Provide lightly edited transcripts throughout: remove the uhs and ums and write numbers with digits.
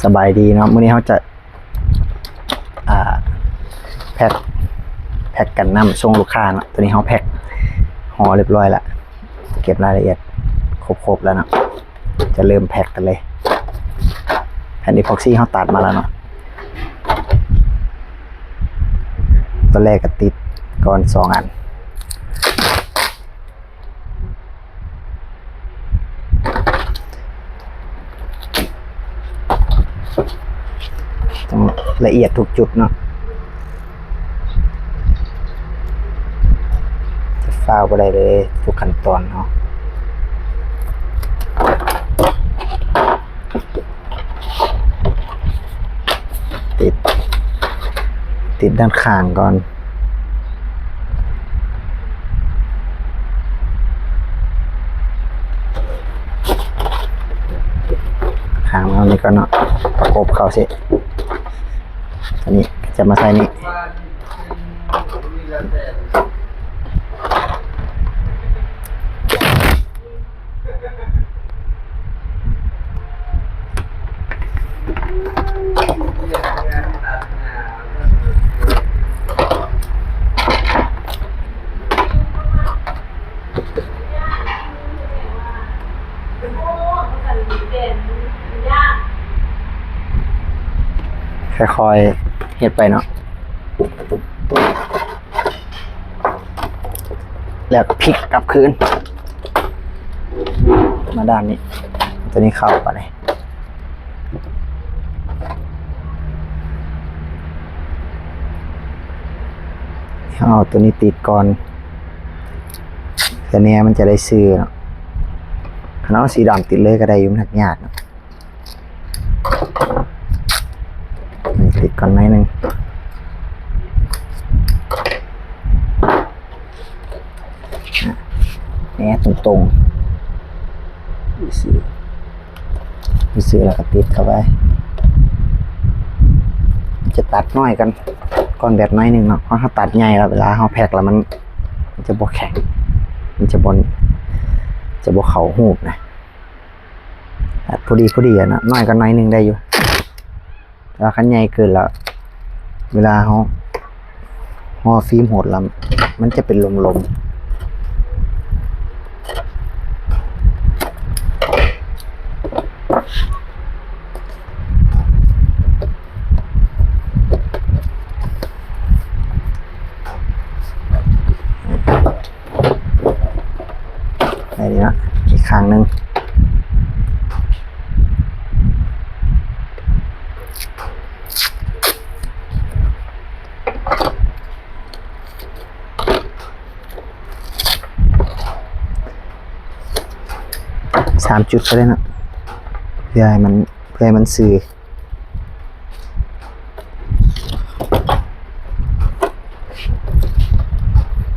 สบายดีเนาะมื้อนี้เขาจะแพ็คกันน้ำส่งลูกค้าเนาะตัวนี้เขาแพ็คห่อเรียบร้อยละเก็บรายละเอียดครบแล้วเนาะจะเริ่มแพ็คกันเลยแผ่นอีพ็อกซี่เขาตัดมาแล้วเนาะตัวแรกก็ติดก่อน2 อันต้องละเอียดทุกจุดเนาะจะฟ้าวไปได้เลยทุกขั้นตอนเนาะติดด้านข้างก่อนข้างเรานี่ก็เนาะประกบเข้าสิอันนี้จะมาใส่นี่ค่อยๆเฮ็ดไปเนาะแล้วพลิกกลับคืนมาด้านนี้ตัวนี้เข้าไปเลยเอาตัวนี้ติดก่อนแต่เนี้ยมันจะได้ซื้อเนาะถ้าเอาสีดำติดเลยก็ได้ยุ่งหักยากเนาะติดก่อนหน่อยนึงแหนตรงๆซื้อแล้วก็ติดเข้าไปจะตัดน้อยกันก่อนแบบน้อยนึงเนาะเพราะถ้าตัดใหญ่แล้วเวลาเราแพ็คแล้วมันจะบ่แข็งมันจะบ่เข้าหูบนะพอดีอ่ะนะน้อยก็น้อยนึงได้อยู่แล้วคันใหญ่เกินแล้วเวลาเขาห่อฟิล์มโหดแล้วมันจะเป็นลมอะไรดีนะอีกครั้งหนึ่ง3 จุดก็ได้นะเพื่อให้มันสื่อ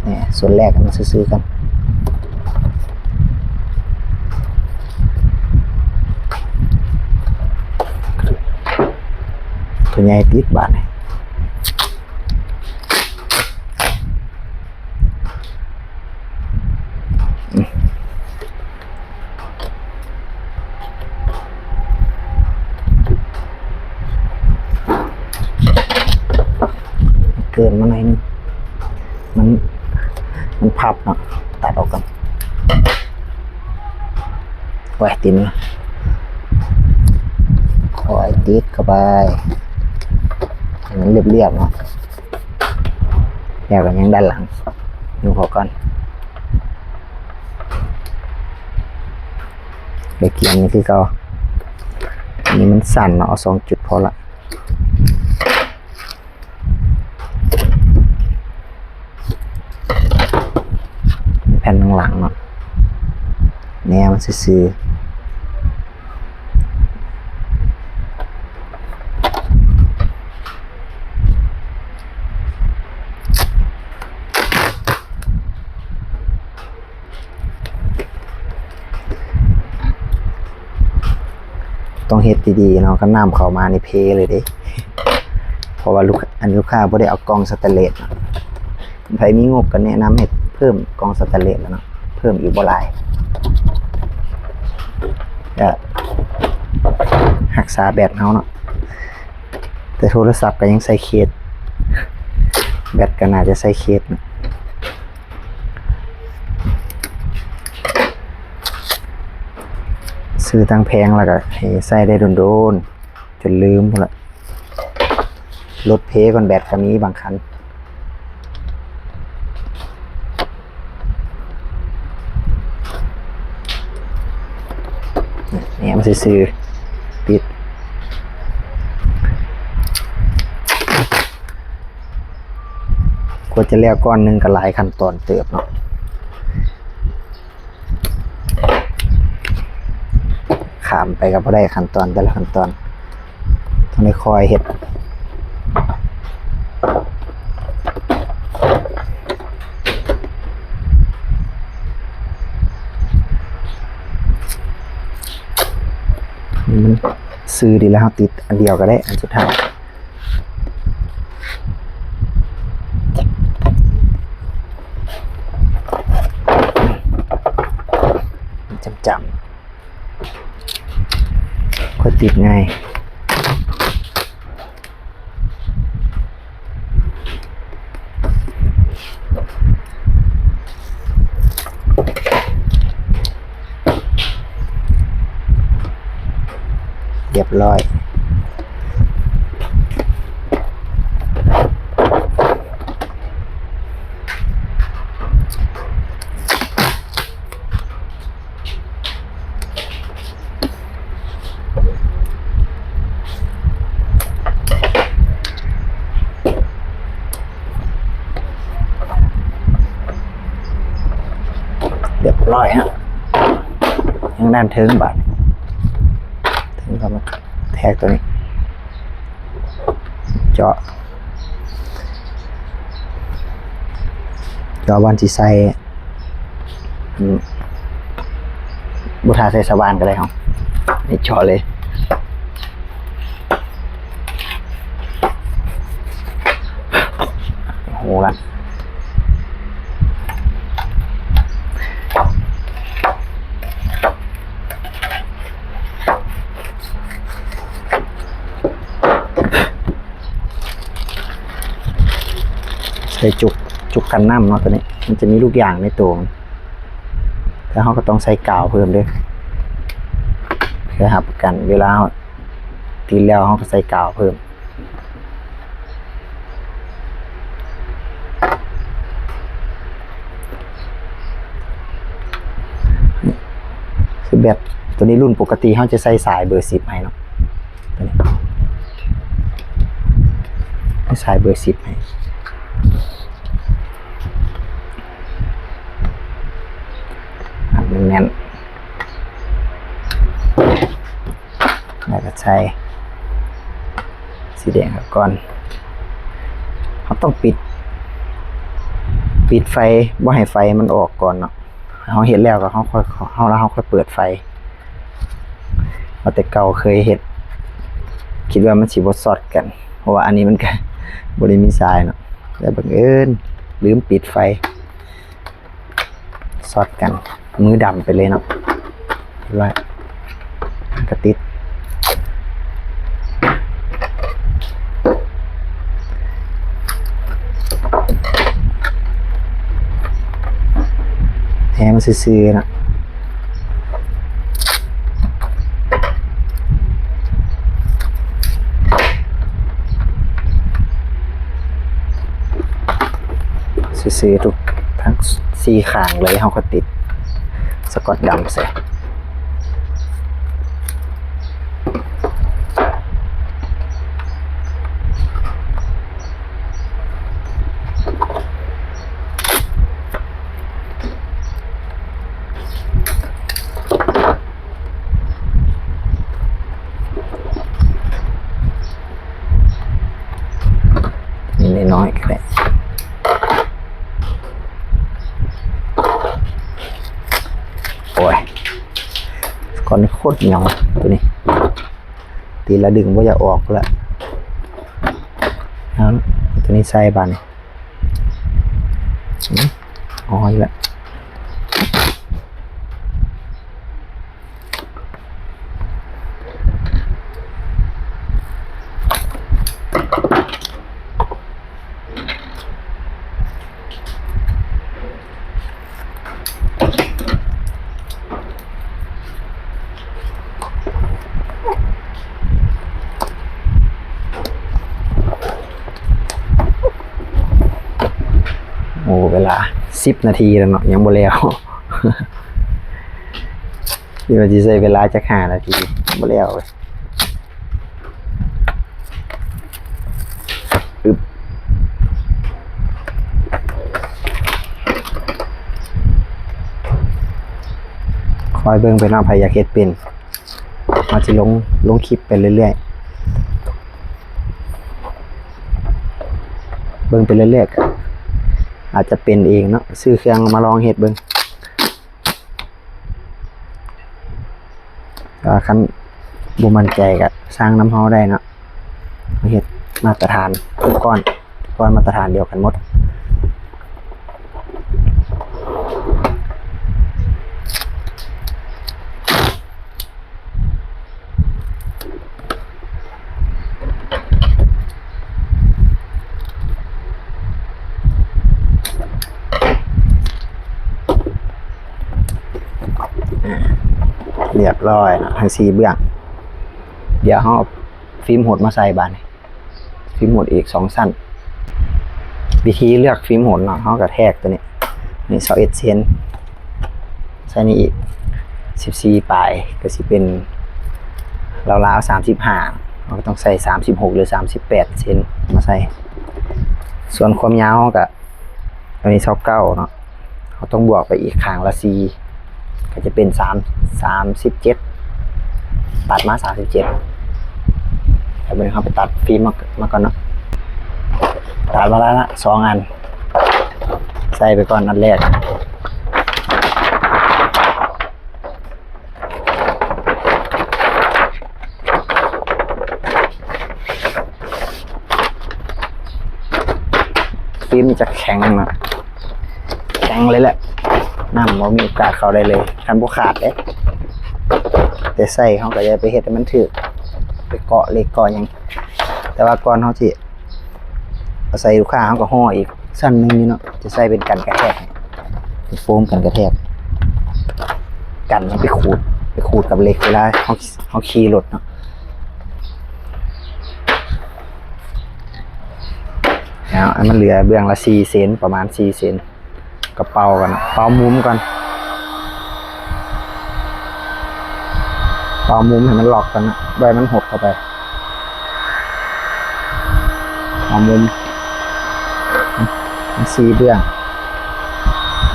เนี่ยส่วนแรกมันซื้อกันตัวใหญ่ติดบาทเกินมาหน่อยนึงมันพับเนาะตัดออกกันไว้ติดนะคอยติดเข้าไปให้มันเรียบๆเนาะแล้วก็ยังด้านหลังดูพอก่อนไปเกียนนี่คือก็อันนี้มันสั่นเนาะเอา2 จุดพอละแผ่นหลังเนาะแนวมันซื่อต้องเฮ็ดดีๆเนาะก็น้ำเข้ามาในเพเลยเด้เพราะว่าลูกค้าบ่ได้เอากล่องสแตนเลสใครมีงบก็แนะนำให้เพิ่มกล่องสแตนเลสแล้วเนาะเพิ่มอีกบ่หลาย รักษาแบตเฮาเนาะแต่โทรศัพท์ก็ยังใส่เคสแบตก็น่าจะใส่เคสนะซื้อตั้งแพงแล้วก็ให้ใส่ได้โดนๆจนลืมพุ่นละรถเพก่อนแบตก็มีบางคันเนี่ยมันซื้อปิดกว่าจะแล้วก้อนหนึ่งก็หลายขั้นตอนเติบเนาะขามไปก็บ่ได้ขั้นตอนแต่ละขั้นตอนต้องได้คอยเฮ็ดมันซื้อดีแล้วติดอันเดียวก็ได้อันสุดท้ายจำก็ติดง่ายเรียบร้อยฮะยังด้านถึงบาทถึงก็มาแทกตัวนี้เจาะวันที่ใส่บุทาใส่สว่านก็ได้ครับนี่เจาะเลยโหละใส่จุกกันน้ำเนาะตัวนี้มันจะมีลูกยางในตัวแต่เขาก็ต้องใส่กาวเพิ่มด้วยเพื่อหับกันเวลาตีแล้วเขาก็ใส่กาวเพิ่มคือแบบตัวนี้รุ่นปกติเขาจะใส่สายเบอร์10ให้เนาะตัวนี้สายเบอร์10ให้แน่นแล้วก็ใช้สีแดงก่อนเขาต้องปิดไฟบ่ให้ไฟมันออกก่อนเนาะเขาเห็นแล้วก็เขาค่อยเปิดไฟแต่เก่าเคยเห็นคิดว่ามันสิบ่สอดกันเพราะว่าอันนี้มันก็บ่ได้มีสายเนาะแต่บังเอิญลืมปิดไฟสอดกันมือดำไปเลยเนาะเรียบร้อยกระติดแถมซื่อๆนะซื่อๆทุกทั้ง4ข้างเลยเขาก็ติดสกอตดำใส่นี่น้อยๆก็ได้ก่อนโคตรเหนียวตัวนี้ตีละดึงว่าจะออกแล้วตัวนี้ใส่บานอ๋ออีกแล้ว 10 นาทีแล้วเนาะยังบ่แล้ว ที่ว่าสิใช้เวลาจัก5 นาทีบ่แล้วเว้ยอึบคอยเบิ่งไปเนาะไผอยากเฮ็ดเป็นเราสิลงคลิปไปเรื่อยๆเบิ่งไปเรื่อยๆก็อาจจะเป็นเองเนาะซื้อเครื่องมาลองเฮ็ดเบิ่งก็คันบ่มั่นใจก็สร้างน้ำเฮาได้เนาะเฮ็ดมาตรฐานทุกก้อนมาตรฐานเดียวกันหมดเรียบร้อยนะทั้ง4เบื้องเดี๋ยวเราเอาฟิล์มโหดมาใส่บานนี้ฟิล์มโหดอีก2สั้นวิธีเลือกฟิล์มโหดเนาะเราก็แทกตัวนี้นี่21เซนใส่นี่อีก14ปลายก็สิเป็นราวๆ35เราก็ต้องใส่36หรือ38เซนมาใส่ส่วนความยาวก็อันนี้29เนาะเราต้องบวกไปอีกข้างละ4ก็จะเป็น37ตัดมา37แล้วเป็นเขาไปตัดฟิล์มมาก่อนเนาะตัดมาแล้วนะ2 อันใส่ไปก่อนอันแรกฟิล์มจะแข็งนะแข็งเลยแหละน้ำมันมีโอกาสเข้าได้เลยคันบ่ขาดเด้แต่ใส่เขาก็จะไปเฮ็ดให้มันถึกไปเกาะเหล็กเกาะหยังแต่ว่าก่อนเขาสิเอาใส่ลูกค้าเขาก็ห่ออีกสั้นนึงนี่เนาะจะใส่เป็นกันกระแทกเป็นโฟมกันกระแทกกันมันไปขูดกับเหล็กเวลาเขาขี่รถเนาะแล้วอันมันเหลือเบื้องละ4 เซนประมาณ4 เซนกระเป๋ากันเป่ามุมก่อนเป่ามุมให้มันล็อกกันนะใบมันหดเข้าไปเป่ามุมมัน4 เบื้อง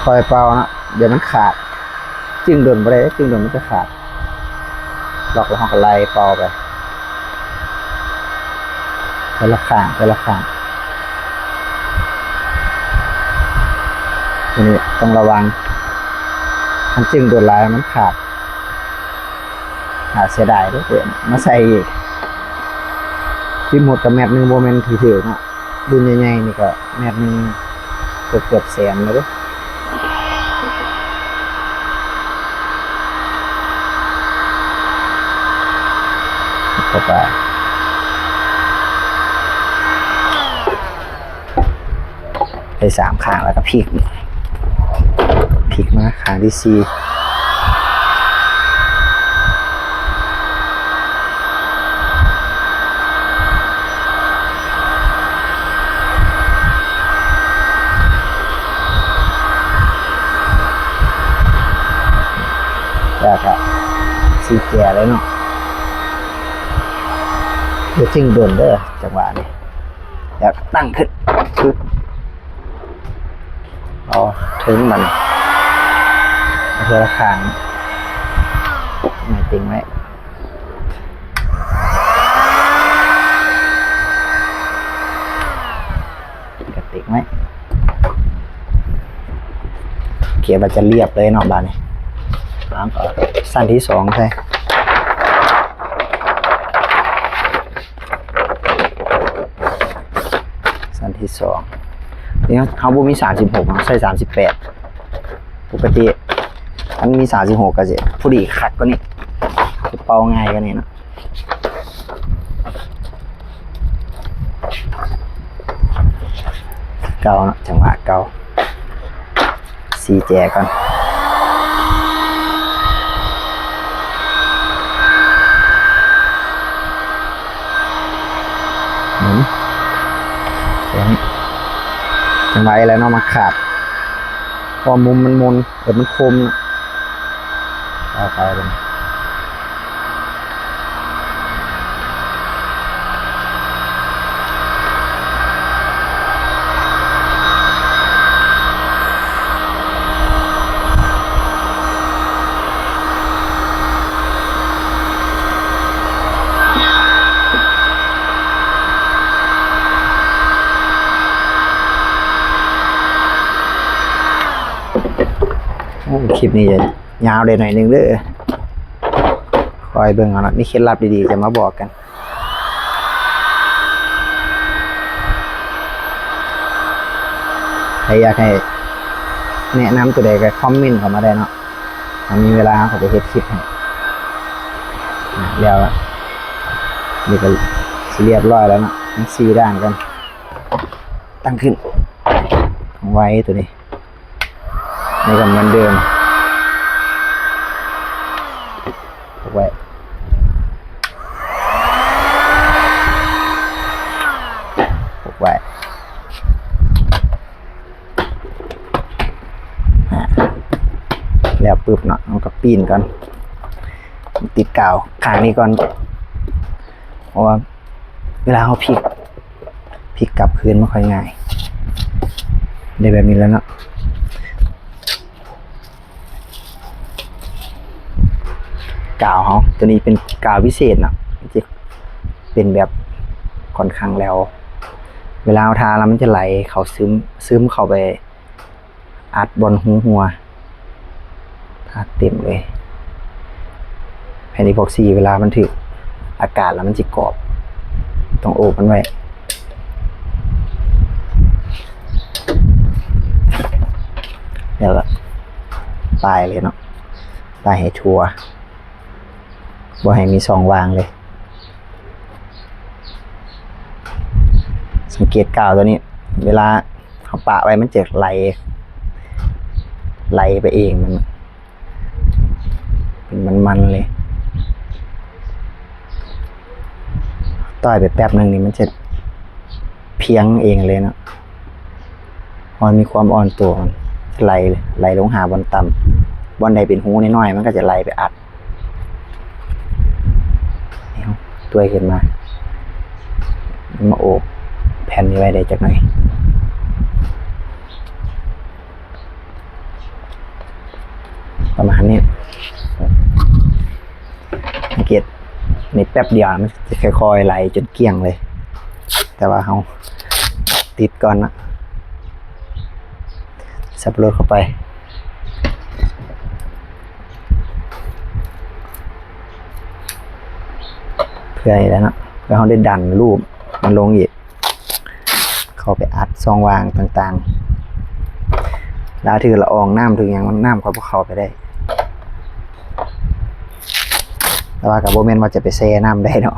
คอยเป่านะเดี๋ยวมันขาดจึงโดนไปได้จึงโดนมันจะขาดล็อกแล้วเขาก็ไล่เป่าไปแต่ละข้างทีนี้ต้องระวังมันจึงโดนลายมันขาดเสียดายด้วยเพื่อนมาใส่ฟิล์มหมดกับแมทนึงโมเมนต์ถือๆเนาะรุ่นใหญ่ๆนี่ก็แมทนึงเกือบแสนเลยด้วยเข้าไป3 ข้างแล้วก็พลิกมาข้างที่4แล้วก็สีแก่เลยเนาะเดี๋ยวจึงโดนเด้อจังหวะนี้แล้วตั้งขึ้นเอาถึงมันเพื่อข้างไม่ติงไว้กระติกไหมเกียร์มันจะเรียบเลยเนาะบ้านนี้ล้างก่อนสั้นที่2ใช่สั้นที่2นี่เขาบุมี36ใส่38ปกติมันมี36ก็จะพอดีขัดก็นี่จะเป่าง่ายกันนี่นะเกานะจังหวะเกาสีแจก่อนจังหวะอะไรเนาะมาขาด พอมุมมันมนมันคมเอาไปเลยคลิปนี้จะยาวเลยหน่อยนึงเด้อคอยเบิ่งเอานะมีเคล็ดลับดีๆจะมาบอกกันใครอยากให้แนะนำตัวใดก็คอมเมนต์เข้ามาได้เนาะถ้ามีเวลาเขาจะเฮ็ดคลิปให้แล้วนี่ก็เรียบร้อยแล้วเนาะทั้ง4ด้านกันตั้งขึ้นไว้ตัวนี้นี่ก็เหมือนเดิมไว้แล้วปึ๊บเนาะเอากับปีนก่อนติดกาวข้างนี้ก่อนเพราะว่าเวลาเขาพลิกกลับคืนไม่ค่อยง่ายได้แบบนี้แล้วเนาะกาวเขาตัวนี้เป็นกาวพิเศษเนาะจะเป็นแบบค่อนข้างแล้วเวลาเอาทาแล้วมันจะไหลเขาซึมเข้าไปอัดบนหัวทาเต็มเลยแผ่นอีพ็อกซี่เวลามันถึกอากาศแล้วมันจะกรอบต้องโอบมันไว้แล้วก็ปลายเลยเนาะปลายให้ทัวบ่ให้มี2วางเลยสังเกตกาวตัวนี้เวลาเขาปะไว้มันจะไหลไปเองมันเลยต่อยไปแป๊บนึงนี่มันจะเพียงเองเลยเนาะมันมีความอ่อนตัวมันไหลลงหาบนต่ำบนใดเป็นหูน้อยๆมันก็จะไหลไปอัดตัวเห็นมาโอบแผ่นนี้ไว้ได้จักหน่อยประมาณนี้สังเกตในแป๊บเดียวมันจะค่อยๆไหลจนเกลี้ยงเลยแต่ว่าเขาติดก่อนนะสับรถเข้าไปเพื่ออะไรนะเพื่อเขาได้ดันรูปมันลงอีกเข้าไปอัดซองวางต่างๆแล้วถือละอองน้ำถึงอย่างมันน้ำเขาเข้าไปได้แต่ว่ากับโบเมนว่าจะไปแช่น้ำได้เนาะ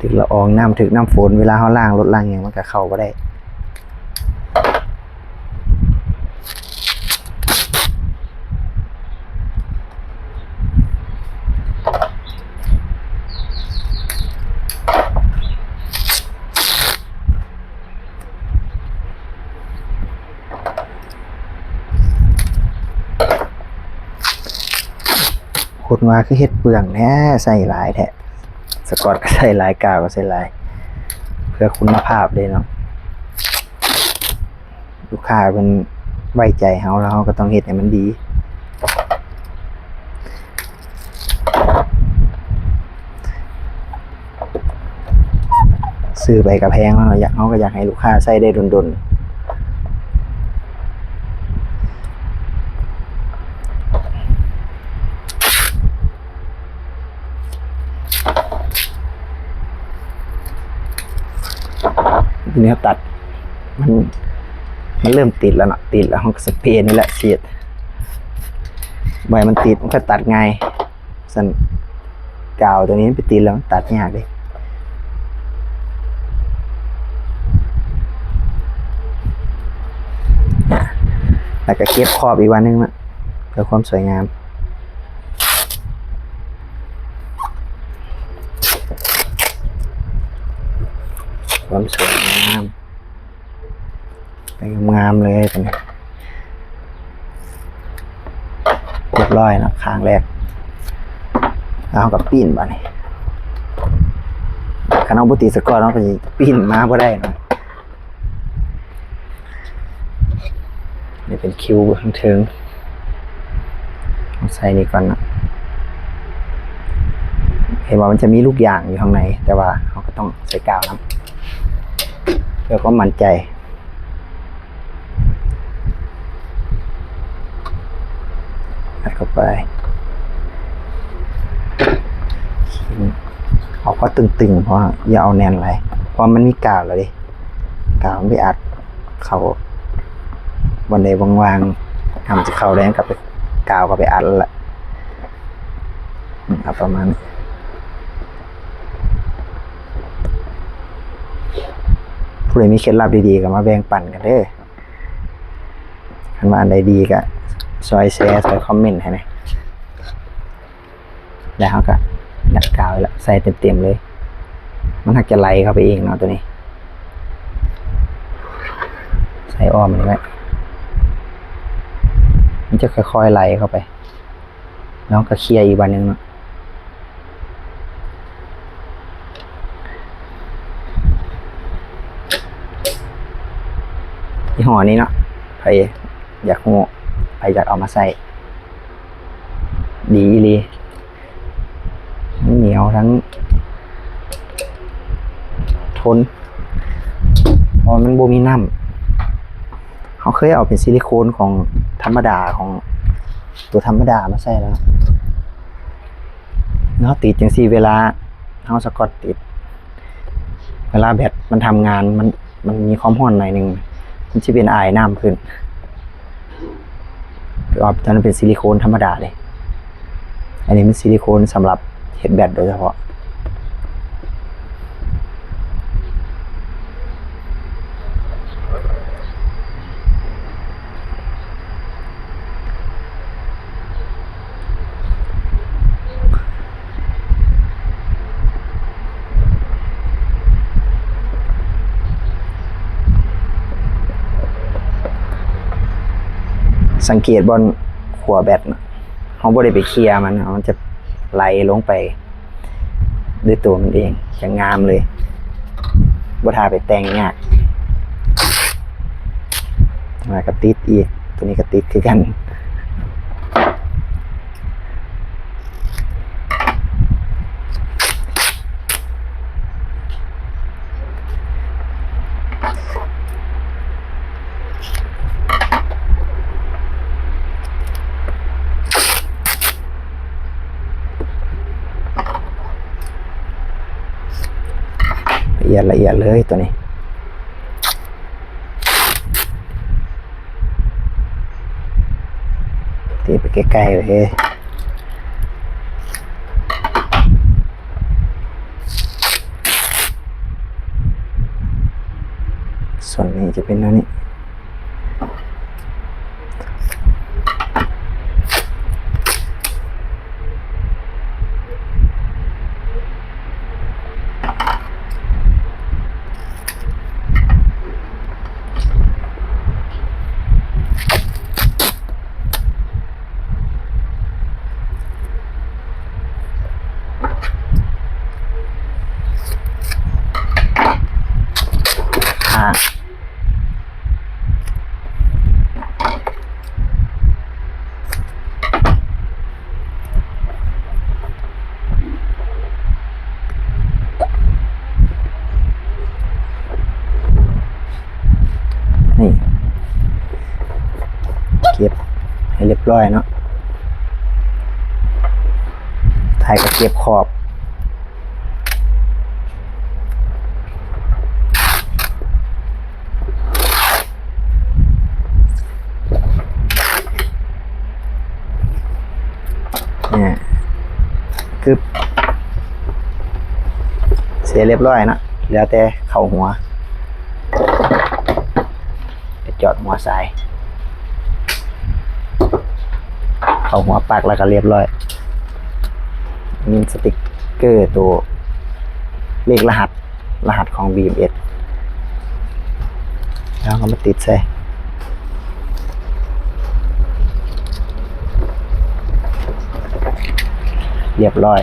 ถึงละอองน้ำถึงน้ำฝนเวลาเขาล้างรถล้างอย่างมันก็เข้าไปได้คนว่าคือเฮ็ดเปลืองแท้ใส่หลายแท้สกอตก็ใส่หลายกาวก็ใส่หลายเพื่อคุณภาพเลยเนาะลูกค้าเป็นไว้ใจเขาแล้วเขาก็ต้องเฮ็ดให้มันดีซื้อไปกับแพงแล้วเขาก็อยากให้ลูกค้าใส่ได้ดนทีนี้ตัดมันเริ่มติดแล้วเนาะติดแล้วเขาสเปรย์นี่แหละเสียดใบมันติดมันก็ตัดง่ายสันกาวตัวนี้ไปติดแล้วตัดยากเลยแล้วก็เก็บขอบอีกวันนึงนะเพื่อความสวยงามความสวยงาม งามๆเลยตัวนี้เรียบร้อยนะข้างแรกเอากับปีนบ้านี่ขนมบุตรีสกอร์เนาะไปปีนมาบ่ได้นะนี่เป็นคิวข้างเทิงใส่นี่ก่อนนะเห็นว่ามันจะมีลูกยางอยู่ข้างในแต่ว่าเขาก็ต้องใส่กาวนะเพื่อความมั่นใจใส่เข้าไปเอาก็ตึงๆเพราะอย่าเอาแน่นเลยเพราะมันมีกาวแล้วดิกาวมันไปอัดเขาบนใดวางๆทำจะเข้าแรงกับไปกาวกับไปอัดแล้วแหละเอาประมาณผู้ใดมีเคล็ดลับดีๆก็มาแบ่งปันกันเด้อคันว่าอันใดดีก็ซอยแชร์ซอยคอมเมนต์ให้นะแล้วเขาก็ดัดกาวแล้วใส่เต็มๆเลยมันหักจะไหลเข้าไปเองเนาะตัวนี้ใส่อ้อมเลยไหมมันจะค่อยๆไหลเข้าไปแล้วก็เคลียร์อีกวันหนึ่งเนาะยี่ห้อนี้เนาะใครอยากงูใครอยากเอามาใส่ดีเลยทั้งเหนียวทั้งทนเพราะมันโบมีน้ำเขาเคยเอาเป็นซิลิโคนของธรรมดาของตัวธรรมดามาใส่แล้วเนาะติดจังซี่เวลาเขาสกอตติดเวลาแบตมันทำงานมันมีความร้อนหน่อยนึงมันจะเป็นไอน้ำขึ้นก็ตอนนั้นเป็นซิลิโคนธรรมดาเลยอันนี้เป็นซิลิโคนสำหรับเฮ็ดแบตโดยเฉพาะสังเกตบนหัวแบตเขาบ่ได้ไปเคลียร์มันจะไหลลงไปด้วยตัวมันเองอย่างงามเลยบ่ทาไปแต่งยากมาก็ติดอีกตัวนี้ก็ติดคือกันละเอียดเลยตัวนี้ตีไปใกล้ๆเลยส่วนนี้จะเป็นอันนี้นี่เก็บให้เรียบร้อยเนาะถ่ายก็เก็บขอบเนี่ยคือเสียเรียบร้อยนะแล้วแต่เข่าหัวจะจอดหัวสายเข่าหัวปากแล้วก็เรียบร้อยมีสติ๊กเกอร์ตัวเลขรหัสของ BMS แล้วก็มาติดใส่เรียบร้อย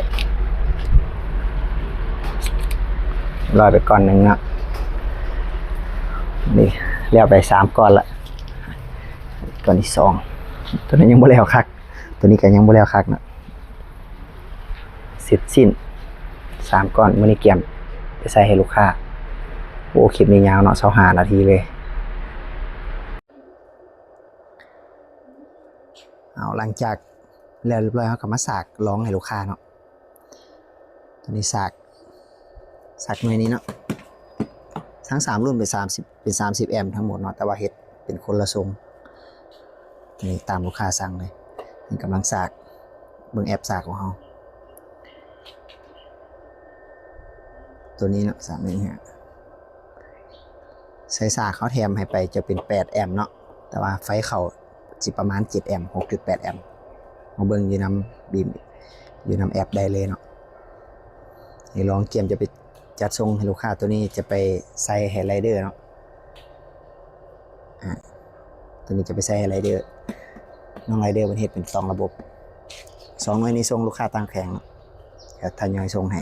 ไปก่อนหนึ่งนะนี่เรียบไป3ก้อนละก้อนที่2ตัวนี้ยังบ่แล้วคักตัวนี้ก็ยังบ่แล้วคักนะเสร็จสิ้น3ก้อนมื้อนี้เกี่ยมไปใส่ให้ลูกค้าโอ้คลิปนี้ยาวเนาะ25 นาทีเลยเอาหลังจากแล้วเรียบร้อยเขาก็มาสากร้องให้ลูกค้าเนาะตัวนี้สากหน่วยนี้เนาะทั้ง3รุ่นเป็น30แอมป์ทั้งหมดเนาะแต่ว่าเฮ็ดเป็นคนละทรงนี่ตามลูกค้าสั่งเลยนี่กำลังสากเบิ่งแอปสากของเขาตัวนี้เนาะ3นี่ฮะใส่สากเขาแถมให้ไปจะเป็น8แอมป์เนาะแต่ว่าไฟเขาสิประมาณ7แอมป์ 6.8 แอมป์มาเบิ่งอยู่นำบีมอยู่นำแอปได้เลยเนาะนี่ลองเกมจะไปจัดทรงให้ลูกค้าตัวนี้จะไปใส่ให้ไรเดอร์เนาะตัวนี้จะไปใส่ให้ไรเดอร์น้องไรเดอร์มันเฮ็ดเป็น2ระบบ2หน่วยนี้ทรงลูกค้าตั้งแข็งเนาะถ้าย่อยทรงให้